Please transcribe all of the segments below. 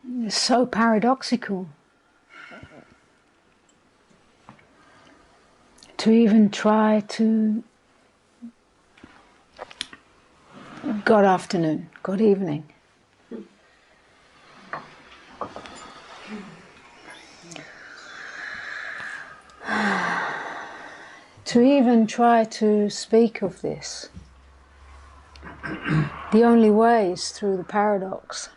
It's so paradoxical to even try to good afternoon, good evening. To even try to speak of this, the only way is through the paradox.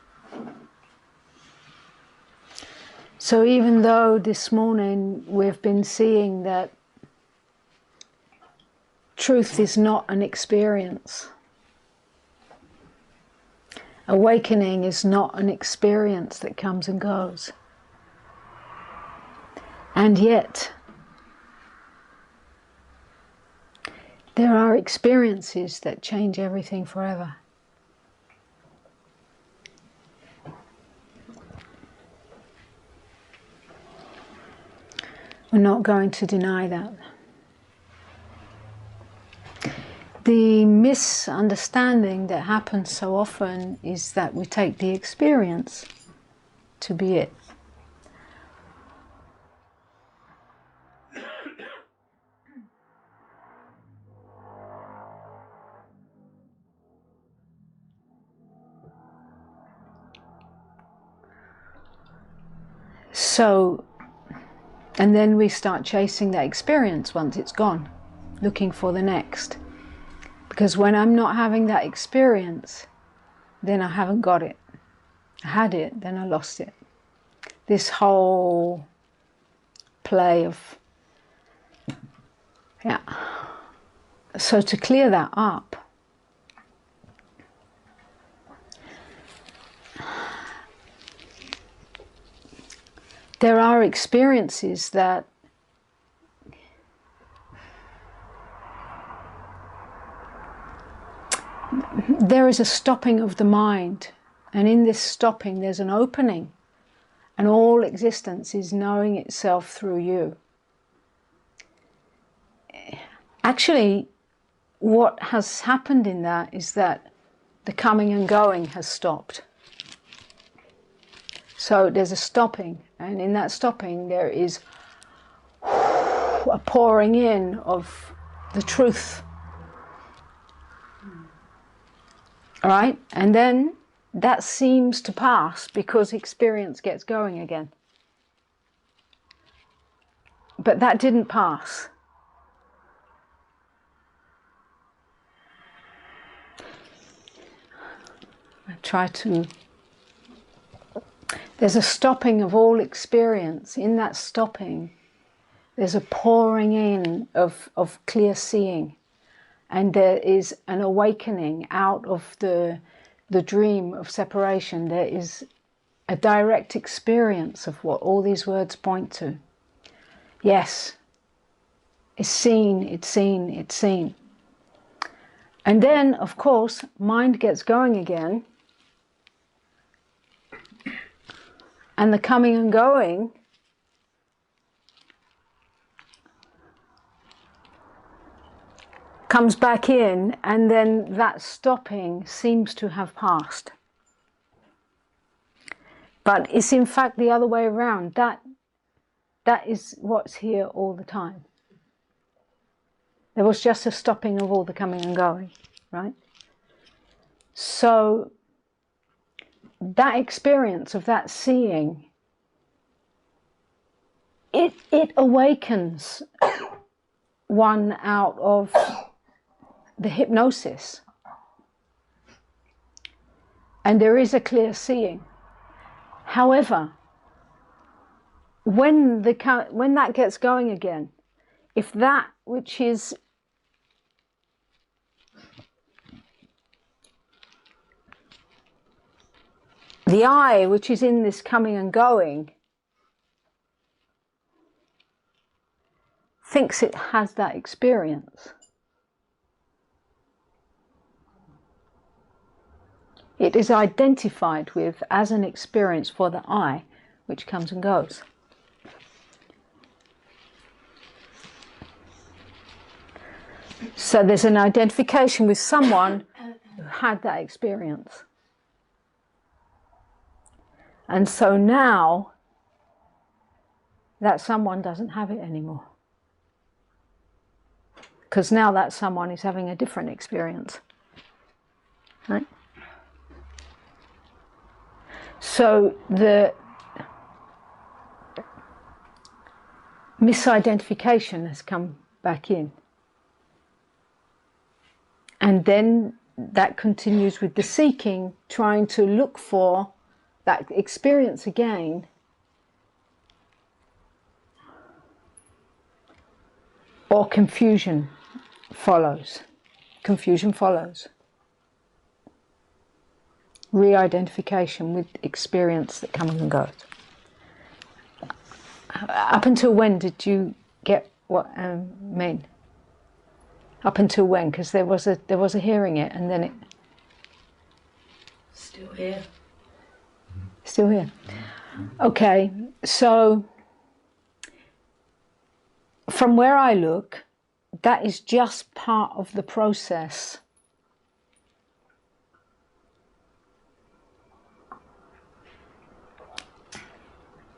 So even though this morning we've been seeing that truth is not an experience, awakening is not an experience that comes and goes, and yet there are experiences that change everything forever. We're not going to deny that. The misunderstanding that happens so often is that we take the experience to be it. So, and then we start chasing that experience once it's gone, looking for the next. Because when I'm not having that experience, then I haven't got it. I had it, then I lost it. This whole play of, yeah. So to clear that up, there are experiences that there is a stopping of the mind, and in this stopping there's an opening, and all existence is knowing itself through you. Actually, what has happened in that is that the coming and going has stopped. So there's a stopping, and in that stopping there is a pouring in of the truth. All right, and then that seems to pass because experience gets going again. But that didn't pass. I try to... There's a stopping of all experience. In that stopping, there's a pouring in of clear seeing. And there is an awakening out of the dream of separation. There is a direct experience of what all these words point to. Yes, it's seen, it's seen, it's seen. And then, of course, mind gets going again. And the coming and going comes back in, and then that stopping seems to have passed. But it's in fact the other way around. That is what's here all the time. There was just a stopping of all the coming and going, right? So that experience of that seeing, it awakens one out of the hypnosis, and there is a clear seeing. However, when that gets going again, if that which is the I, which is in this coming and going, thinks it has that experience, it is identified with as an experience for the I, which comes and goes. So there's an identification with someone who had that experience. And so now that someone doesn't have it anymore. Because now that someone is having a different experience. Right? So the misidentification has come back in. And then that continues with the seeking, trying to look for that experience again. Or confusion follows. Confusion follows. Re-identification with experience that comes and goes. Up until when did you get what I mean? Up until when? Because there was a hearing it, and then it. Still here. Still here. Okay, so from where I look, that is just part of the process.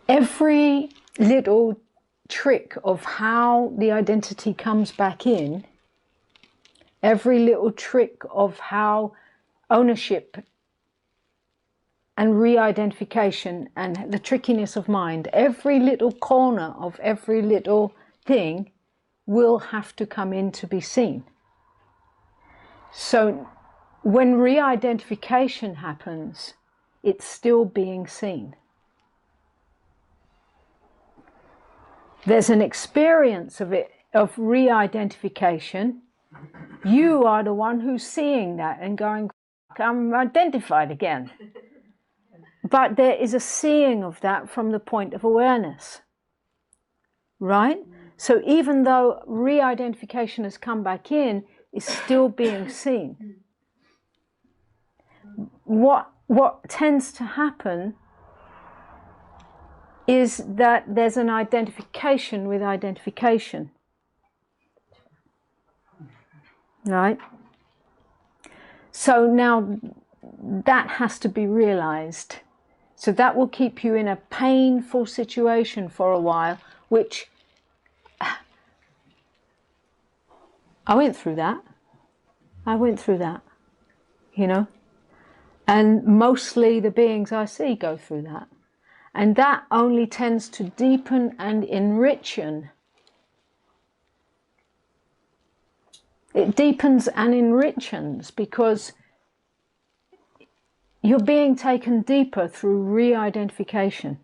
Every little trick of how the identity comes back in, every little trick of how ownership and re-identification and the trickiness of mind, every little corner of every little thing will have to come in to be seen. So when re-identification happens, it's still being seen. There's an experience of it, of re-identification. You are the one who's seeing that and going, I'm identified again. But there is a seeing of that from the point of awareness. Right? So even though re-identification has come back in, it's still being seen. What tends to happen is that there's an identification with identification. Right? So now that has to be realized. So that will keep you in a painful situation for a while, which I went through that. You know? And mostly the beings I see go through that. And that only tends to deepen and enrichen. It deepens and enrichens because you're being taken deeper through re-identification.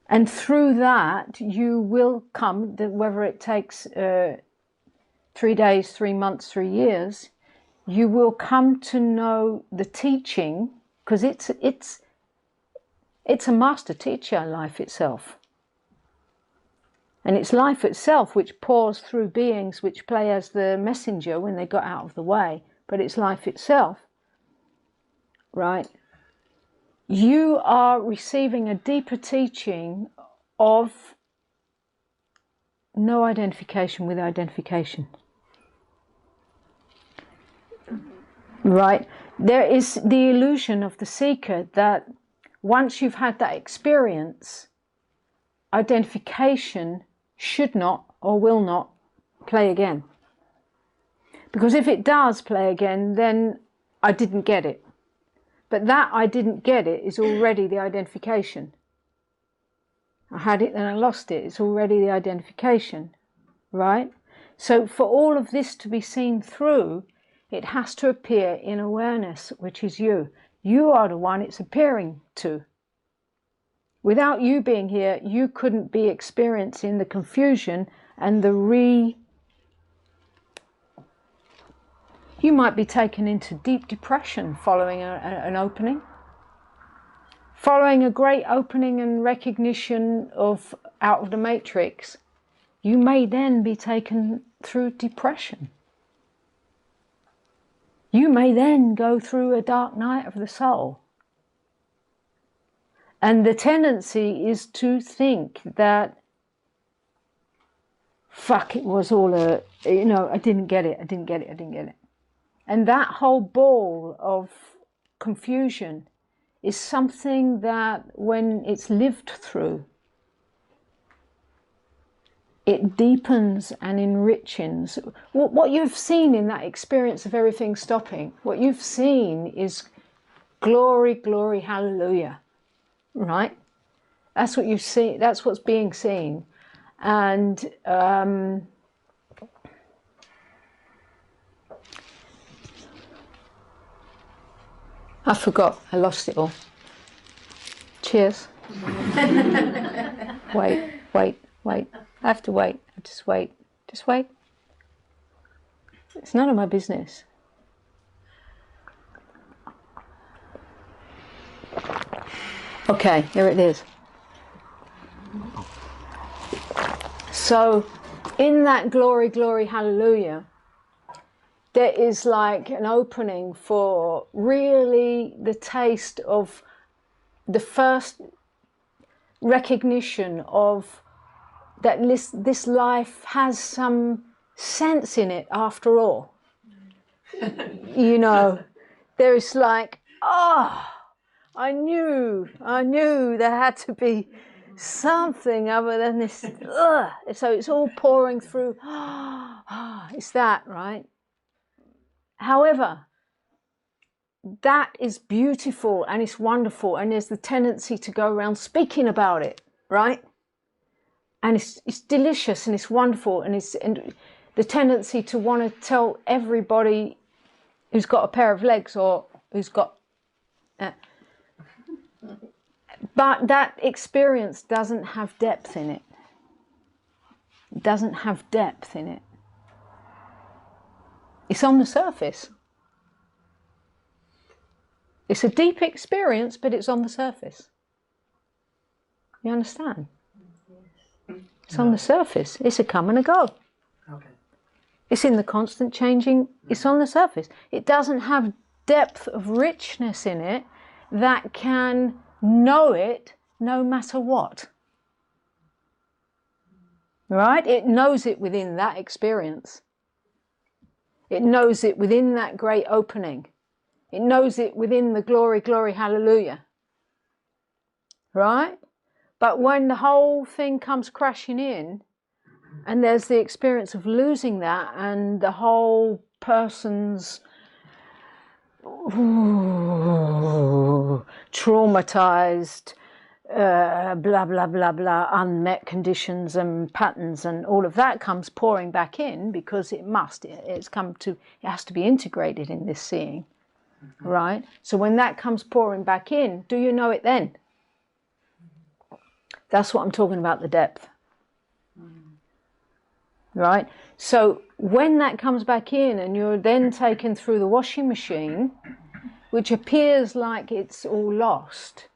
And through that, you will come, whether it takes 3 days, 3 months, 3 years, you will come to know the teaching, because it's a master teacher, life itself. And it's life itself which pours through beings which play as the messenger when they got out of the way, but it's life itself, right? You are receiving a deeper teaching of no identification with identification. Right? There is the illusion of the seeker that once you've had that experience, identification should not or will not play again. Because if it does play again, then I didn't get it. But that I didn't get it is already the identification. I had it and I lost it. It's already the identification, right? So for all of this to be seen through, it has to appear in awareness, which is you. You are the one it's appearing to. Without you being here, you couldn't be experiencing the confusion and you might be taken into deep depression following an opening. Following a great opening and recognition of out of the matrix, you may then be taken through depression. You may then go through a dark night of the soul. And the tendency is to think that, fuck, it was all I didn't get it. And that whole ball of confusion is something that when it's lived through, it deepens and enriches. What you've seen in that experience of everything stopping, what you've seen is glory, glory, hallelujah, right? That's what you see, that's what's being seen. And I forgot, I lost it all. Cheers. Wait. I have to wait. Just wait. It's none of my business. Okay, here it is. So, in that glory, glory, hallelujah, there is like an opening for really the taste of the first recognition of that this life has some sense in it after all. You know, there's like, oh, I knew there had to be something other than this. Ugh. So it's all pouring through. It's that, right? However, that is beautiful and it's wonderful, and there's the tendency to go around speaking about it, right? And it's delicious and it's wonderful, and the tendency to want to tell everybody who's got a pair of legs or who's got... but that experience doesn't have depth in it. It doesn't have depth in it. It's on the surface. It's a deep experience, but it's on the surface. You understand? It's on the surface. It's a come and a go. Okay. It's in the constant changing. It's on the surface. It doesn't have depth of richness in it that can know it no matter what. Right? It knows it within that experience. It knows it within that great opening. It knows it within the glory, glory, hallelujah. Right? But when the whole thing comes crashing in, and there's the experience of losing that, and the whole person's traumatized, blah, blah, blah, blah, unmet conditions and patterns and all of that comes pouring back in, because it has to be integrated in this seeing, right? So when that comes pouring back in, do you know it then? That's what I'm talking about, the depth. Right? So when that comes back in and you're then taken through the washing machine, which appears like it's all lost,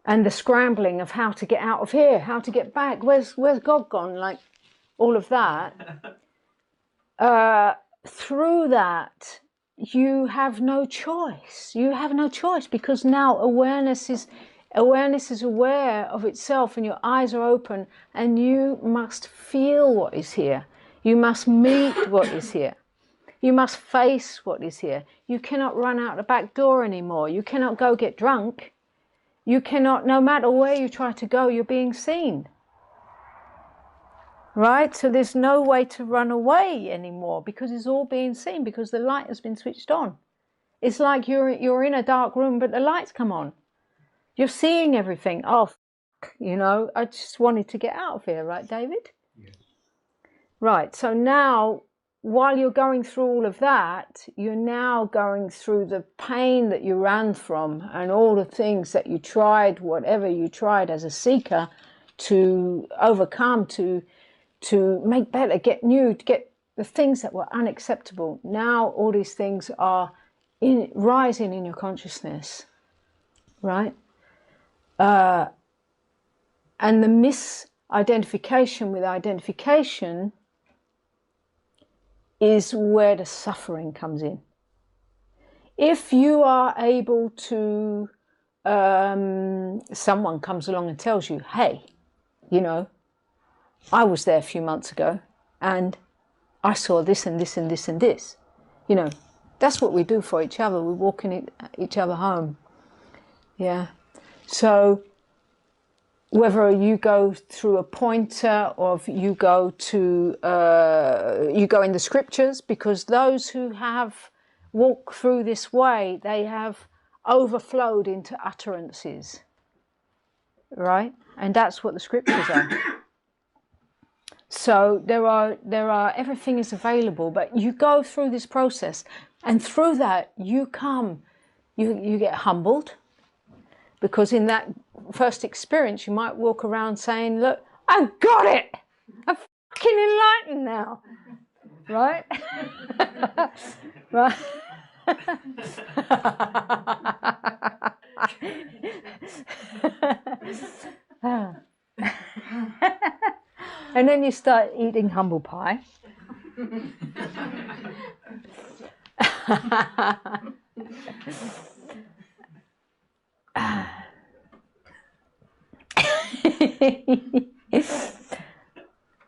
and the scrambling of how to get out of here, how to get back, where's God gone, like all of that, through that you have no choice. You have no choice, because now awareness is aware of itself, and your eyes are open, and you must feel what is here. You must meet what is here. You must face what is here. You cannot run out the back door anymore. You cannot go get drunk. You cannot, no matter where you try to go, you're being seen. Right? So there's no way to run away anymore, because it's all being seen, because the light has been switched on. It's like you're in a dark room, but the lights come on. You're seeing everything. Oh, you know, I just wanted to get out of here, right, David? Yes. Right, so now, while you're going through all of that, you're now going through the pain that you ran from, and all the things that you tried, whatever you tried as a seeker, to overcome, to make better, get new, to get the things that were unacceptable. Now all these things are rising in your consciousness, right? And the misidentification with identification is where the suffering comes in. If you are able to, someone comes along and tells you, hey, you know, I was there a few months ago and I saw this and this and this and this. You know, that's what we do for each other. We walk in each other home. Yeah. So whether you go through a pointer or if you go to you go in the scriptures, because those who have walked through this way, they have overflowed into utterances, right? And that's what the scriptures are. So there are everything is available, but you go through this process, and through that you get humbled, because in that first experience you might walk around saying, look, I've got it, I'm fucking enlightened now, right? Right. And then you start eating humble pie.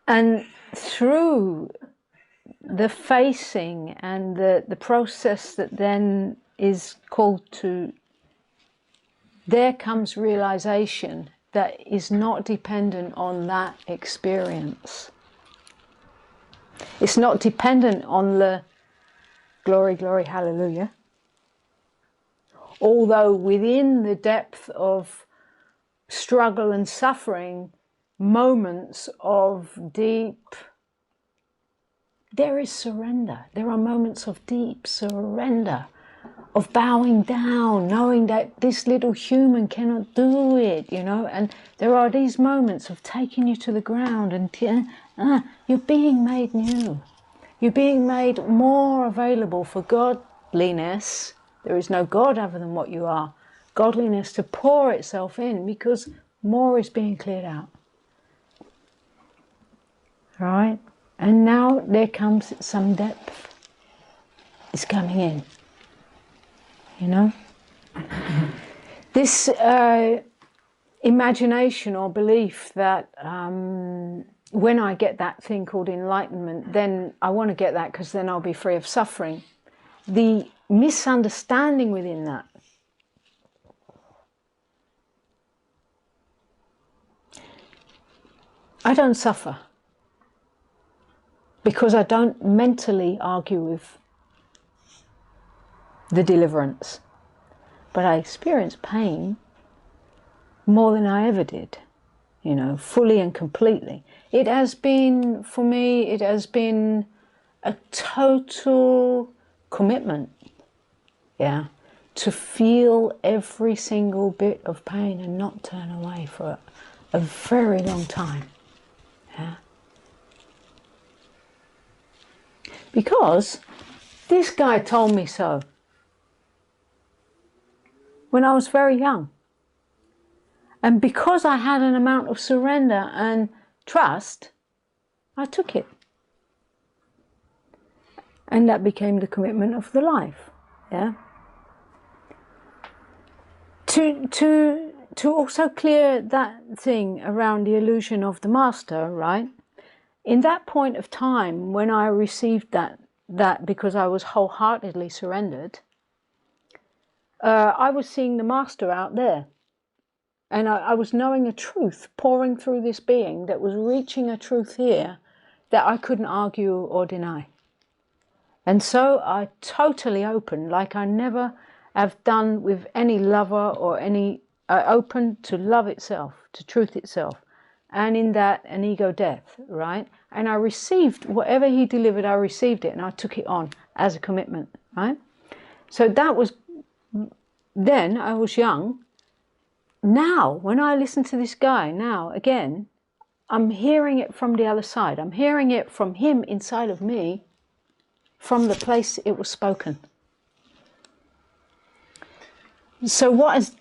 And through the facing and the process that then is called to, there comes realization that is not dependent on that experience. It's not dependent on the glory, glory, hallelujah. Although within the depth of struggle and suffering, moments of deep, there is surrender. There are moments of deep surrender, of bowing down, knowing that this little human cannot do it, you know. And there are these moments of taking you to the ground and you're being made new. You're being made more available for godliness. There is no God other than what you are. Godliness to pour itself in, because more is being cleared out. Right? And now there comes some depth. It's coming in. You know? This imagination or belief that when I get that thing called enlightenment, then I want to get that because then I'll be free of suffering. The misunderstanding within that. I don't suffer because I don't mentally argue with the deliverance, but I experience pain more than I ever did, you know, fully and completely. It has been, for me, it has been a total commitment, yeah, to feel every single bit of pain and not turn away for a very long time, yeah. Because this guy told me so when I was very young. And because I had an amount of surrender and trust, I took it. And that became the commitment of the life, yeah. To also clear that thing around the illusion of the master, right? In that point of time when I received that because I was wholeheartedly surrendered, I was seeing the master out there. And I was knowing a truth pouring through this being that was reaching a truth here that I couldn't argue or deny. And so I totally opened, like I never have done with any lover or any, I opened to love itself, to truth itself. And in that, an ego death, right? And I received whatever he delivered, I received it and I took it on as a commitment, right? So that was, then I was young. Now, when I listen to this guy now, again, I'm hearing it from the other side. I'm hearing it from him inside of me, from the place it was spoken. So what is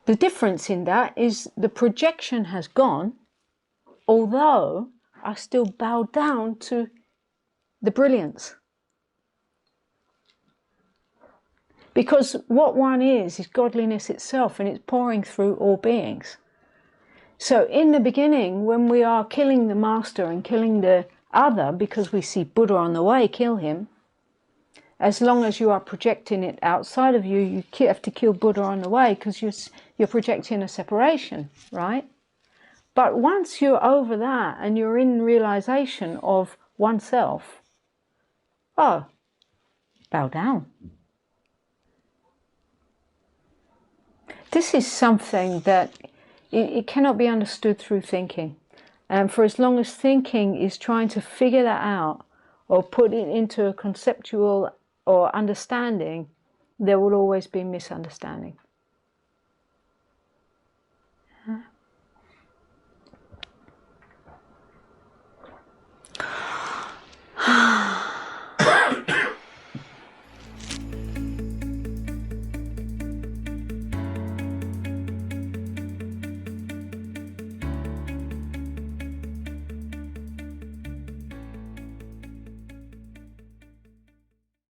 the difference in that is the projection has gone, although I still bow down to the brilliance. Because what one is godliness itself, and it's pouring through all beings. So in the beginning, when we are killing the master and killing the other, because we see Buddha on the way, kill him, As long as you are projecting it outside of you, you have to kill Buddha on the way, because you're projecting a separation, right? But once you're over that and you're in realization of oneself, oh, bow down. This is something that it cannot be understood through thinking. And for as long as thinking is trying to figure that out or put it into a conceptual or understanding, there will always be misunderstanding.